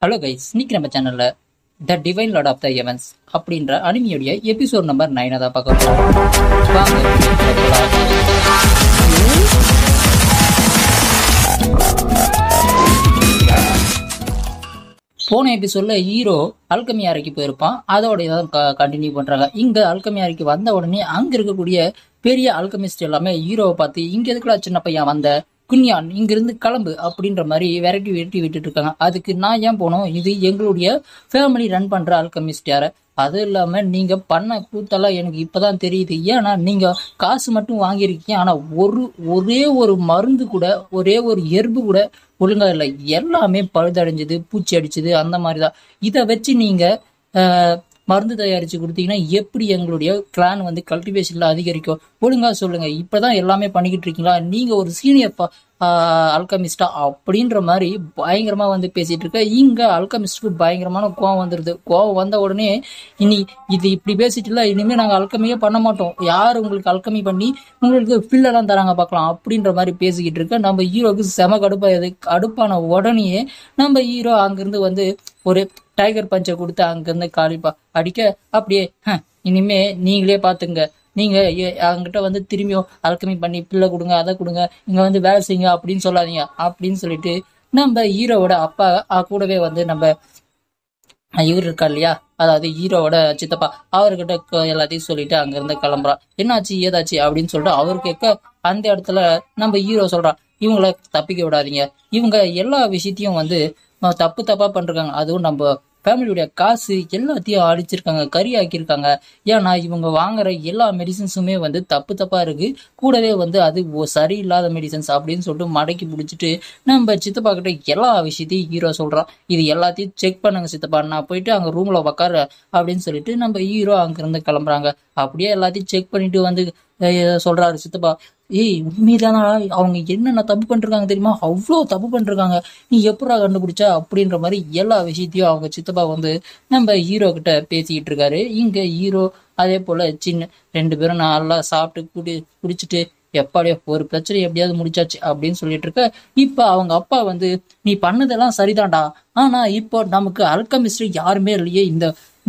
Hello guys, இன்னைக்கு நம்ம சேனல்ல the divine lord of the heavens அப்படின்ற அனிமியோடைய எபிசோட் நம்பர் 9 தான் பார்க்க போறோம். வாங்க வீடியோக்குள்ள போலாம். போன எபிசோட்ல ஹீரோ அல்கமி அறைக்கு போயிருப்பான். அதோட தான் கண்டினியூ பண்றாங்க. இங்க அல்கமி அறைக்கு வந்த உடனே அங்க இருக்கக்கூடிய பெரிய அல்கமிஸ்ட் எல்லாமே ஹீரோவை பார்த்து, இங்க எதுக்குடா சின்ன பையன் வந்த, குன்யான் இங்கிருந்து கிளம்பு அப்படின்ற மாதிரி விரட்டி விட்டுட்டு இருக்காங்க. அதுக்கு நான் ஏன் போனோம், இது எங்களுடைய ஃபேமிலி ரன் பண்ற அல்கமிஸ்ட் யார, அது இல்லாம நீங்க பண்ண கூத்தெல்லாம் எனக்கு இப்பதான் தெரியுது. ஏன்னா நீங்க காசு மட்டும் வாங்கியிருக்கீங்க, ஆனா ஒரே ஒரு மருந்து கூட, ஒரே ஒரு எறும்பு கூட ஒழுங்கா இல்லை. எல்லாமே பழுதடைஞ்சது, பூச்சி அடிச்சது, அந்த மாதிரிதான். இதை வச்சு நீங்க மருந்து தயாரிச்சு கொடுத்தீங்கன்னா எப்படி எங்களுடைய கிளான் வந்து கல்டிவேஷன்ல அதிகரிக்கும்? ஒழுங்கா சொல்லுங்க. இப்பதான் எல்லாமே பண்ணிக்கிட்டு இருக்கீங்களா? நீங்க ஒரு சீனியர் அல்கமிஸ்டா அப்படின்ற மாதிரி பயங்கரமா வந்து பேசிட்டு இருக்க. இங்க அல்கமிஸ்டுக்கு பயங்கரமான கோவம் வந்துருது. கோவம் வந்த உடனே, இனி இது இப்படி பேசிட்டு இல்ல, இனிமே நாங்க அல்கமியே பண்ண மாட்டோம், யார் உங்களுக்கு அல்கமி பண்ணி உங்களுக்கு பில்லெல்லாம் தராங்க பார்க்கலாம் அப்படின்ற மாதிரி பேசிக்கிட்டு இருக்க. நம்ம ஹீரோக்கு செம கடுப்பான உடனே நம்ம ஹீரோ அங்கிருந்து வந்து ஒரு டைகர் பஞ்சை கொடுத்து அங்கிருந்து காலிப்பா அடிக்க, அப்படியே இனிமே நீங்களே பாத்துங்க, நீங்க அங்கிட்ட வந்து திரும்பியும் அல்கமி பண்ணி பிள்ளை கொடுங்க, அதை கொடுங்க, இங்க வந்து வேலை செய்யுங்க அப்படின்னு சொல்லாதீங்க அப்படின்னு சொல்லிட்டு நம்ம ஹீரோவோட அப்பா கூடவே வந்து நம்ம இவர் இருக்கா இல்லையா, அதாவது ஹீரோவோட சித்தப்பா, அவர்கிட்ட எல்லாத்தையும் சொல்லிட்டு அங்க இருந்து கிளம்புறான். என்னாச்சு ஏதாச்சு அப்படின்னு சொல்லிட்டு அவர் கேட்க, அந்த இடத்துல நம்ம ஹீரோ சொல்றான், இவங்கள தப்பிக்க விடாதீங்க, இவங்க எல்லா விஷயத்தையும் வந்து தப்பா பண்றாங்க, அதுவும் நம்ம ஃபேமிலியுடைய காசு எல்லாத்தையும் அடிச்சிருக்காங்க, கறி ஆக்கியிருக்காங்க. ஏன்னா இவங்க வாங்குற எல்லா மெடிசன்ஸுமே வந்து தப்பா இருக்கு, கூடவே வந்து அது சரியில்லாத மெடிசன்ஸ் அப்படின்னு சொல்லிட்டு மடக்கி பிடிச்சிட்டு நம்ம சித்தப்பா கிட்ட எல்லா விஷயத்தையும் ஹீரோ சொல்றான். இது எல்லாத்தையும் செக் பண்ணுங்க சித்தப்பா, நான் போயிட்டு அங்க ரூம்ல உக்கார அப்படின்னு சொல்லிட்டு நம்ம ஹீரோ அங்கிருந்து கிளம்புறாங்க. அப்படியே எல்லாத்தையும் செக் பண்ணிட்டு வந்து சொல்றாரு சித்தப்பா, ஏய் உண்மைதானா, அவங்க என்னென்ன தப்பு பண்ணிருக்காங்க தெரியுமா, அவ்வளோ தப்பு பண்ணிருக்காங்க, நீ எப்படா கண்டுபிடிச்சா அப்படின்ற மாதிரி எல்லா விஷயத்தையும் அவங்க சித்தப்பா வந்து நம்ம ஹீரோ கிட்ட பேசிக்கிட்டு இருக்காரு. இங்க ஹீரோ அதே போல சின்ன 2 பேரும் நல்லா சாப்பிட்டு குடிச்சிட்டு எப்பாடியோ ஒரு பிரச்சனை எப்படியாவது முடிச்சாச்சு அப்படின்னு சொல்லிட்டு இருக்க. இப்ப அவங்க அப்பா வந்து, நீ பண்ணதெல்லாம் சரிதான்டா, ஆனா இப்போ நமக்கு அல்கமிஸ்ட் யாருமே இல்லையே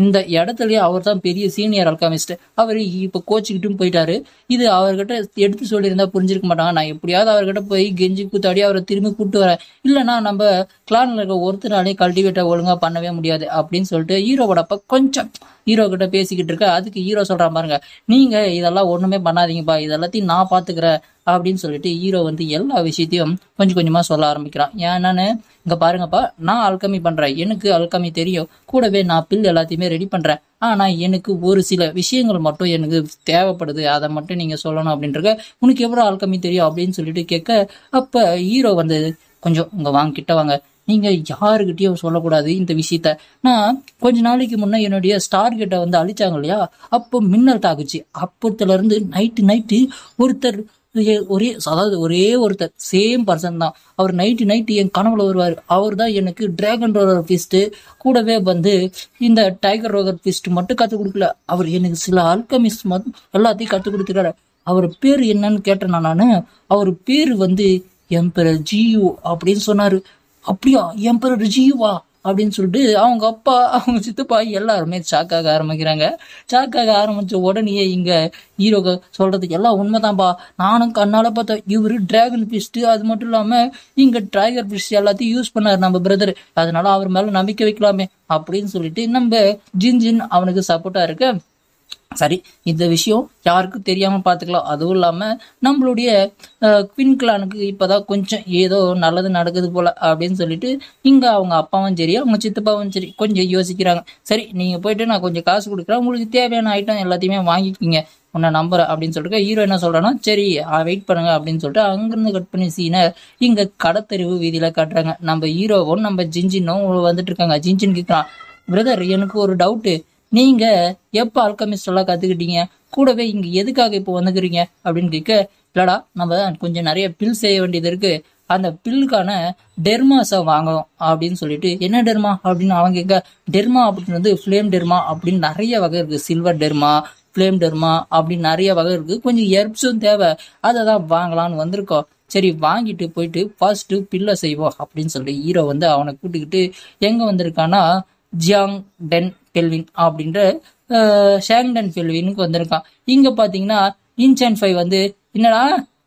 இந்த இடத்துலயே, அவர் தான் பெரிய சீனியர் அல்கமிஸ்ட், அவரு இப்ப கோச்சிக்கிட்டும் போயிட்டாரு. இது அவர்கிட்ட எடுத்து சொல்லியிருந்தா புரிஞ்சிருக்க மாட்டாங்க. நான் எப்படியாவது அவர்கிட்ட போய் கெஞ்சி கூத்தாடி அவரை திரும்பி கூப்பிட்டு வரேன், இல்லைன்னா நம்ம கிளான்ல இருக்க ஒருத்தராலே கல்டிவேட்டை ஒழுங்கா பண்ணவே முடியாது அப்படின்னு சொல்லிட்டு ஹீரோவோட அப்பா கொஞ்சம் ஹீரோ கிட்ட பேசிக்கிட்டு இருக்க. அதுக்கு ஹீரோ சொல்றான், பாருங்க நீங்க இதெல்லாம் ஒண்ணுமே பண்ணாதீங்கப்பா, இதெல்லாத்தையும் நான் பாத்துக்கிறேன் அப்படின்னு சொல்லிட்டு ஹீரோ வந்து எல்லா விஷயத்தையும் கொஞ்சம் கொஞ்சமா சொல்ல ஆரம்பிக்கிறான். ஏன்னு, இங்க பாருங்கப்பா, நான் அல்கமி பண்றேன், எனக்கு அல்கமி தெரியும், கூடவே நான் பில் எல்லாத்தையுமே ரெடி பண்றேன், ஆனா எனக்கு ஒரு சில விஷயங்கள் மட்டும் எனக்கு தேவைப்படுது, அதை மட்டும் நீங்க சொல்லணும் அப்படின்றக்க. உனக்கு எவ்வளவு அல்கமி தெரியும் அப்படின்னு சொல்லிட்டு கேட்க, அப்ப ஹீரோ வந்து, கொஞ்சம் இங்க வாங்க, கிட்ட வாங்க, நீங்க யாருக்கிட்டயும் சொல்லக்கூடாது இந்த விஷயத்த. நான் கொஞ்ச நாளைக்கு முன்ன என்னுடைய ஸ்டார் கிட்ட வந்து அழிச்சாங்க இல்லையா, அப்போ மின்னல் தாக்குச்சு. அப்பத்துல இருந்து நைட்டு ஒருத்தர், ஒரே ஒருத்தர், சேம் பர்சன் தான், அவர் நைட்டு என் கனவுல வருவார். அவர் தான் எனக்கு டிராகன் ரோலர் பிஸ்ட், கூடவே வந்து இந்த டைகர் ரோலர் பிஸ்ட் மட்டும் கற்றுக் கொடுக்கல, அவர் எனக்கு சில அல்கமிஸ்ட் எல்லாத்தையும் கற்றுக் கொடுத்துருக்காரு. அவர் பேர் என்னன்னு கேட்டேன் நானு. அவர் பேர் வந்து எம்பரர் ஜியு அப்படின்னு சொன்னாரு. அப்படியா, எம்பரர் ஜியுவா அப்படின்னு சொல்லிட்டு அவங்க அப்பா, அவங்க சித்தப்பா எல்லாருமே ஷாக்காக ஆரம்பிக்கிறாங்க. ஷாக்காக ஆரம்பிச்ச உடனே இங்க ஹீரோ சொல்றதுக்கு எல்லாம் உண்மைதான்பா, நானும் கண்ணால பார்த்தேன், இவரு டிராகன் பிஸ்ட், அது மட்டும் இல்லாம இங்க டைகர் பிஸ்ட் எல்லாத்தையும் யூஸ் பண்ணாரு நம்ம பிரதர், அதனால அவர் மேல நம்பிக்கை வைக்கலாமே அப்படின்னு சொல்லிட்டு நம்ம ஜின் அவனுக்கு சப்போர்ட்டா இருக்க. சரி, இந்த விஷயம் யாருக்கும் தெரியாம பாத்துக்கலாம். அதுவும் இல்லாம நம்மளுடைய குயின் கிளானுக்கு இப்பதான் கொஞ்சம் ஏதோ நல்லது நடக்குது போல அப்படின்னு சொல்லிட்டு இங்க அவங்க அப்பாவும் சரி அவங்க சித்தப்பாவும் சரி கொஞ்சம் யோசிக்கிறாங்க. சரி, நீங்க போயிட்டு நான் கொஞ்சம் காசு கொடுக்குறேன், உங்களுக்கு தேவையான ஐட்டம் எல்லாத்தையுமே வாங்கிக்கிங்க, உன்னை நம்புறேன் அப்படின்னு சொல்லிட்டு ஹீரோ என்ன சொல்றான்னா, சரி வெயிட் பண்ணுங்க அப்படின்னு சொல்லிட்டு அங்கிருந்து கட் பண்ணி சீனை இங்க கடத்தெருவு வீதியில காட்டுறாங்க. நம்ம ஹீரோவும் நம்ம ஜின்ஜினும் வந்துட்டு இருக்காங்க. ஜின்ஜின் கேட்கறான், பிரதர் எனக்கு ஒரு டவுட்டு, நீங்க எப்ப அல்கமிஸ்ட் எல்லாம் கத்துக்கிட்டீங்க, கூடவே இங்க எதுக்காக இப்போ வந்துக்கிறீங்க அப்படின்னு கேட்க, இல்லடா நம்ம கொஞ்சம் நிறைய பில் செய்ய வேண்டியது இருக்கு, அந்த பில்லுக்கான டெர்மாஸை வாங்கணும் அப்படின்னு சொல்லிட்டு. என்ன டெர்மா அப்படின்னு அவங்க கேட்க, டெர்மா அப்படின்னு வந்து ஃபிளேம் டெர்மா அப்படின்னு நிறைய வகை இருக்கு, சில்வர் டெர்மா, ஃப்ளேம் டெர்மா அப்படின்னு நிறைய வகை இருக்கு. கொஞ்சம் ஹெர்ப்ஸும் தேவை, அதை தான் வாங்கலான்னு வந்திருக்கோம். சரி வாங்கிட்டு போயிட்டு ஃபர்ஸ்ட் பில்லை செய்வோம் அப்படின்னு சொல்லிட்டு ஹீரோ வந்து அவனை கூட்டிக்கிட்டு எங்க வந்திருக்கான்னா ஜியாங் டென் பெல்வின் அப்படின்ற ஷாங்டன் பெல்வினுக்கு வந்திருக்கான். இங்க பாத்தீங்கன்னா இன்சன் 5 வந்து என்னடா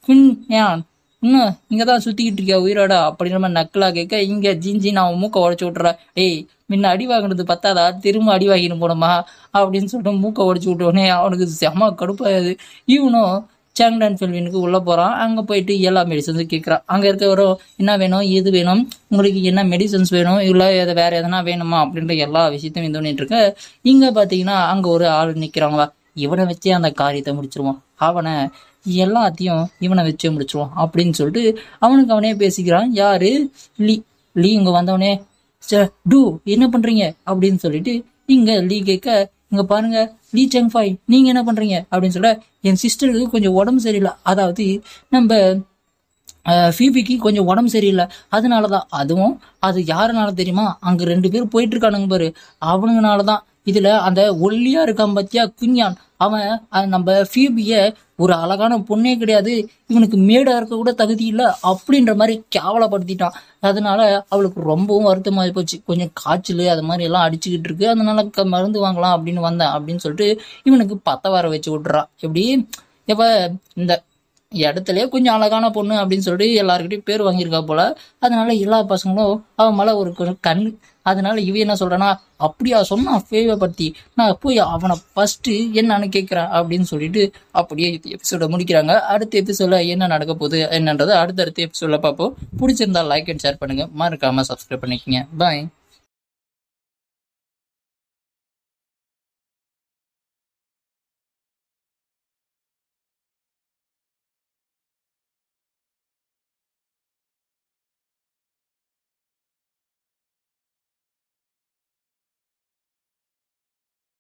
குன்யான் இன்னும் இங்கதான் சுத்திக்கிட்டு இருக்கியா உயிரோட அப்படின்ற மாதிரி நக்கலா கேட்க, இங்க ஜின்ஜின் அவன் மூக்க உடச்சு விட்டுறா. டேய் முன்ன அடி வாங்கினது பத்தாதா, திரும்ப அடி வாங்கின்னு போனோமா அப்படின்னு சொல்லிட்டு மூக்க உடச்சு விட்டோடனே அவனுக்கு செம கடுப்பாது. இவனும் சாங்டன் பெல்வினுக்கு உள்ள போறான். அங்க போயிட்டு எல்லா மெடிசன்ஸும் கேட்கறான். அங்க இருக்கவரும் என்ன வேணும், எது வேணும், உங்களுக்கு என்ன மெடிசன்ஸ் வேணும், இல்ல வேற எதனா வேணுமா அப்படின்ற எல்லா விஷயத்தையும் இது பண்ணிட்டு இருக்க. இங்க பாத்தீங்கன்னா அங்க ஒரு ஆள் நிக்கிறாங்களா, இவனை வச்சே அந்த காரியத்தை முடிச்சிருவான், அவனை எல்லாத்தையும் இவனை வச்சே முடிச்சிருவான் அப்படின்னு சொல்லிட்டு அவனுக்கு அவனே பேசிக்கிறான். யாரு, லீ. லீ இங்க வந்தவனே டூ என்ன பண்றீங்க அப்படின்னு சொல்லிட்டு இங்க லீ கேட்க, இங்க பாருங்க லீ செங்ஃபாய் நீங்க என்ன பண்றீங்க அப்படின்னு சொல்ல, என் சிஸ்டருக்கு கொஞ்சம் உடம்பு சரியில்லை, அதாவது நம்ம ஃபீபிக்கு கொஞ்சம் உடம்பு சரியில்லை, அதனாலதான். அதுவும் அது யாருனால தெரியுமா, அங்க 2 பேர் போயிட்டு இருக்கானுங்க பாரு, அவனுங்கனாலதான். இதுல அந்த ஒல்லியா இருக்கான் பத்தியா குன்யான், அவன் நம்ம ஃபீபிய ஒரு அழகான பொண்ணே கிடையாது, இவனுக்கு மேடா இருக்க கூட தகுதி இல்லை அப்படின்ற மாதிரி கேவலப்படுத்திட்டான். அதனால அவளுக்கு ரொம்பவும் வருத்தமாகி போச்சு. கொஞ்சம் காய்ச்சல் அது மாதிரி எல்லாம் அடிச்சுக்கிட்டு இருக்கு, அதனால மருந்து வாங்கலாம் அப்படின்னு வந்தேன் அப்படின்னு சொல்லிட்டு இவனுக்கு 10 வாரம் வச்சு விட்டுறான். எப்படி இப்ப இந்த இடத்துலயே கொஞ்சம் அழகான பொண்ணு அப்படின்னு சொல்லிட்டு எல்லாருக்கிட்டையும் பேர் வாங்கியிருக்கா போல. அதனால எல்லா பசங்களும் அவன் மேல ஒரு கண். அதனால இவ என்ன சொல்றானா, அப்படியா சொன்னா ஃபேவை பத்தி, நான் போய் அவனை ஃபர்ஸ்ட் என்னன்னு கேட்கிறேன் அப்படின்னு சொல்லிட்டு அப்படியே எபிசோட முடிக்கிறாங்க. அடுத்த எபிசோட்ல என்ன நடக்க போகுது என்னன்றதை அடுத்தடுத்த எபிசோட்ல பார்ப்போம். பிடிச்சிருந்தா லைக் அண்ட் ஷேர் பண்ணுங்க, மறக்காம சப்ஸ்கிரைப் பண்ணிக்கங்க. பாய்.